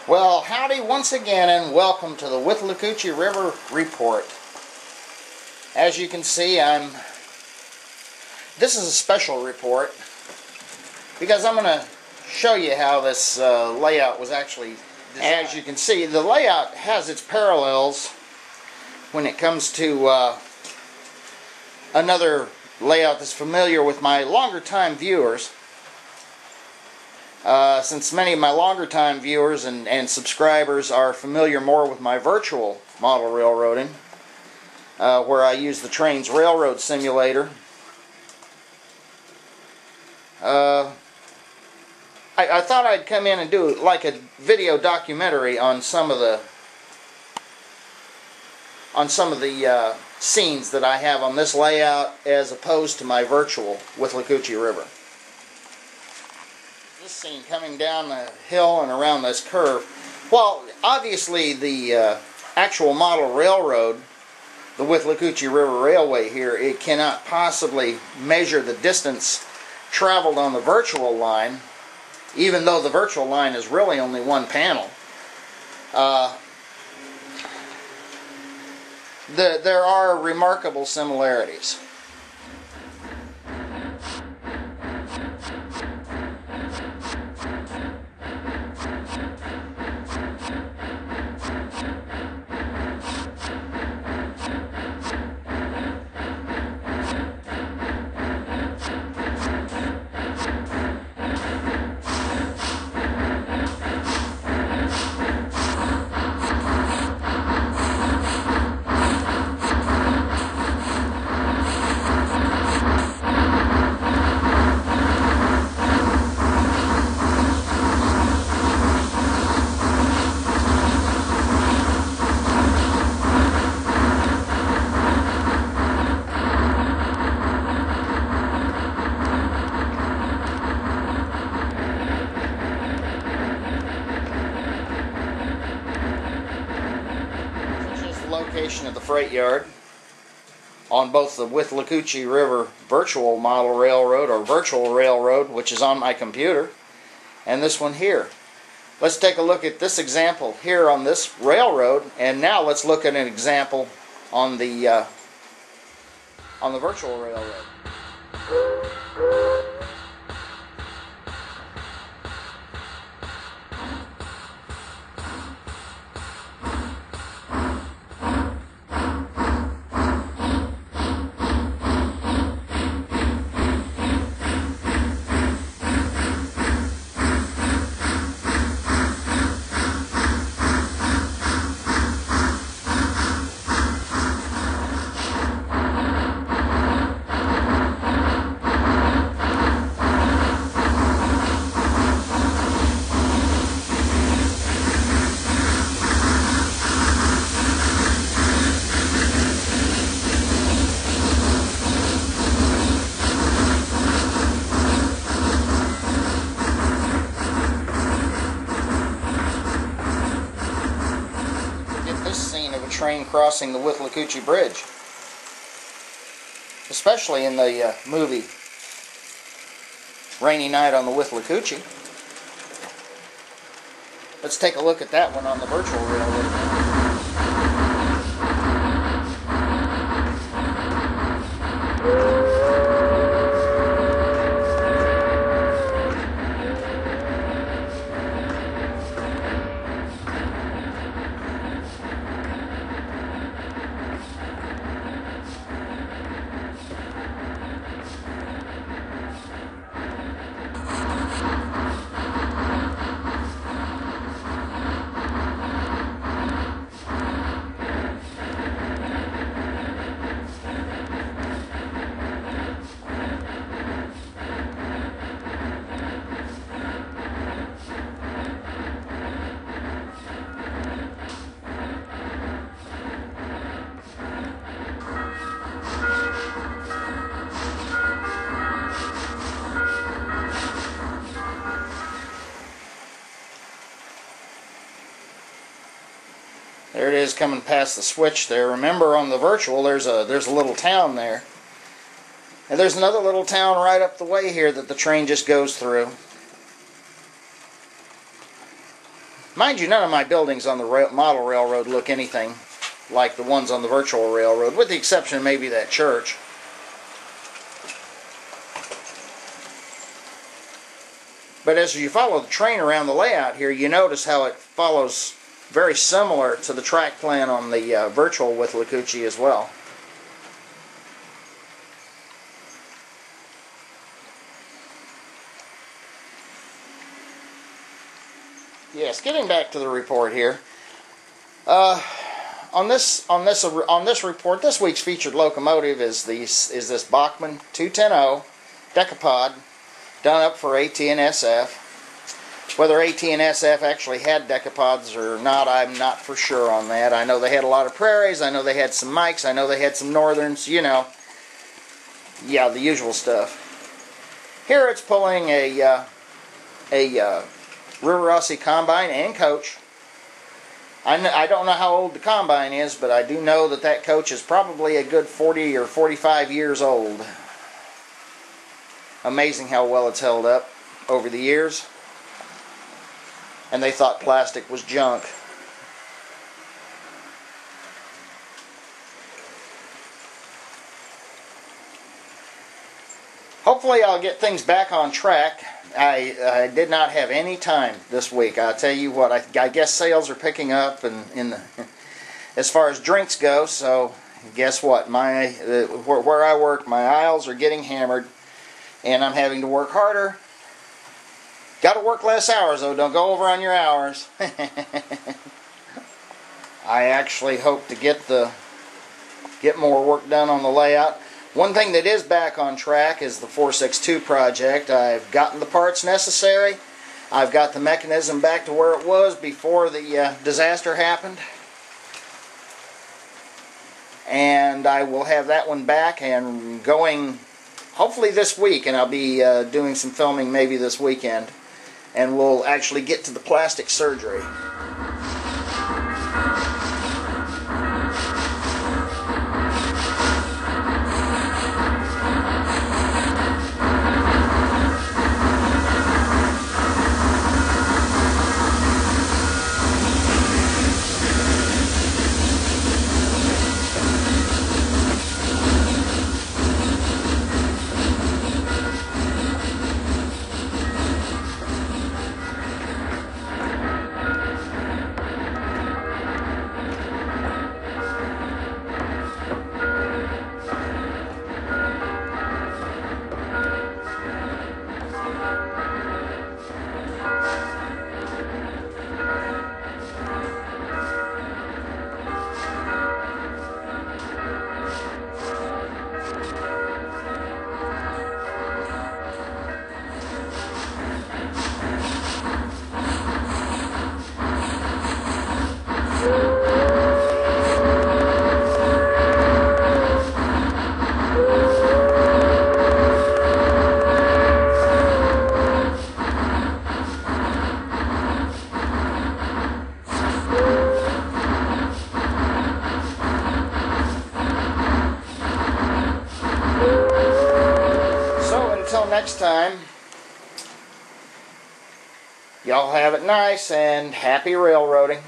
Well, howdy once again, and welcome to the Withlacoochee River Report. As you can see, this is a special report because I'm going to show you how this layout was actually designed. As you can see, the layout has its parallels when it comes to another layout that's familiar with my longer time viewers. Since many of my longer time viewers and subscribers are familiar more with my virtual model railroading, where I use the train's railroad simulator, I thought I'd come in and do like a video documentary on some of the scenes that I have on this layout as opposed to my virtual Withlacoochee River. This scene coming down the hill and around this curve, well, obviously the actual model railroad, the Withlacoochee River Railway here, it cannot possibly measure the distance traveled on the virtual line, even though the virtual line is really only one panel. There are remarkable similarities. Location of the freight yard on both the Withlacoochee River virtual model railroad or virtual railroad, which is on my computer, and this one here. Let's take a look at this example here on this railroad, and now let's look at an example on the virtual railroad. Train crossing the Withlacoochee Bridge, especially in the movie Rainy Night on the Withlacoochee. Let's take a look at that one on the virtual railroad. There it is coming past the switch there. Remember on the virtual there's a little town there. And there's another little town right up the way here that the train just goes through. Mind you, none of my buildings on the model railroad look anything like the ones on the virtual railroad, with the exception of maybe that church. But as you follow the train around the layout here, you notice how it follows very similar to the track plan on the virtual Withlacoochee as well. Yes, getting back to the report here. On this report, this week's featured locomotive is this Bachmann 210 decapod, done up for AT and SF. Whether AT and SF actually had decapods or not, I'm not for sure on that. I know they had a lot of prairies. I know they had some Mikes. I know they had some Northerns. You know, yeah, the usual stuff. Here it's pulling a River Rossi combine and coach. I don't know how old the combine is, but I do know that that coach is probably a good 40 or 45 years old. Amazing how well it's held up over the years. And they thought plastic was junk. Hopefully I'll get things back on track. I did not have any time this week. I'll tell you what, I guess sales are picking up and as far as drinks go, so guess what? Where I work, my aisles are getting hammered and I'm having to work harder. Got to work less hours though, don't go over on your hours. I actually hope to get more work done on the layout. One thing that is back on track is the 462 project. I've gotten the parts necessary. I've got the mechanism back to where it was before the disaster happened. And I will have that one back and going hopefully this week, and I'll be doing some filming maybe this weekend. And we'll actually get to the plastic surgery. Until next time, y'all have it nice and happy railroading.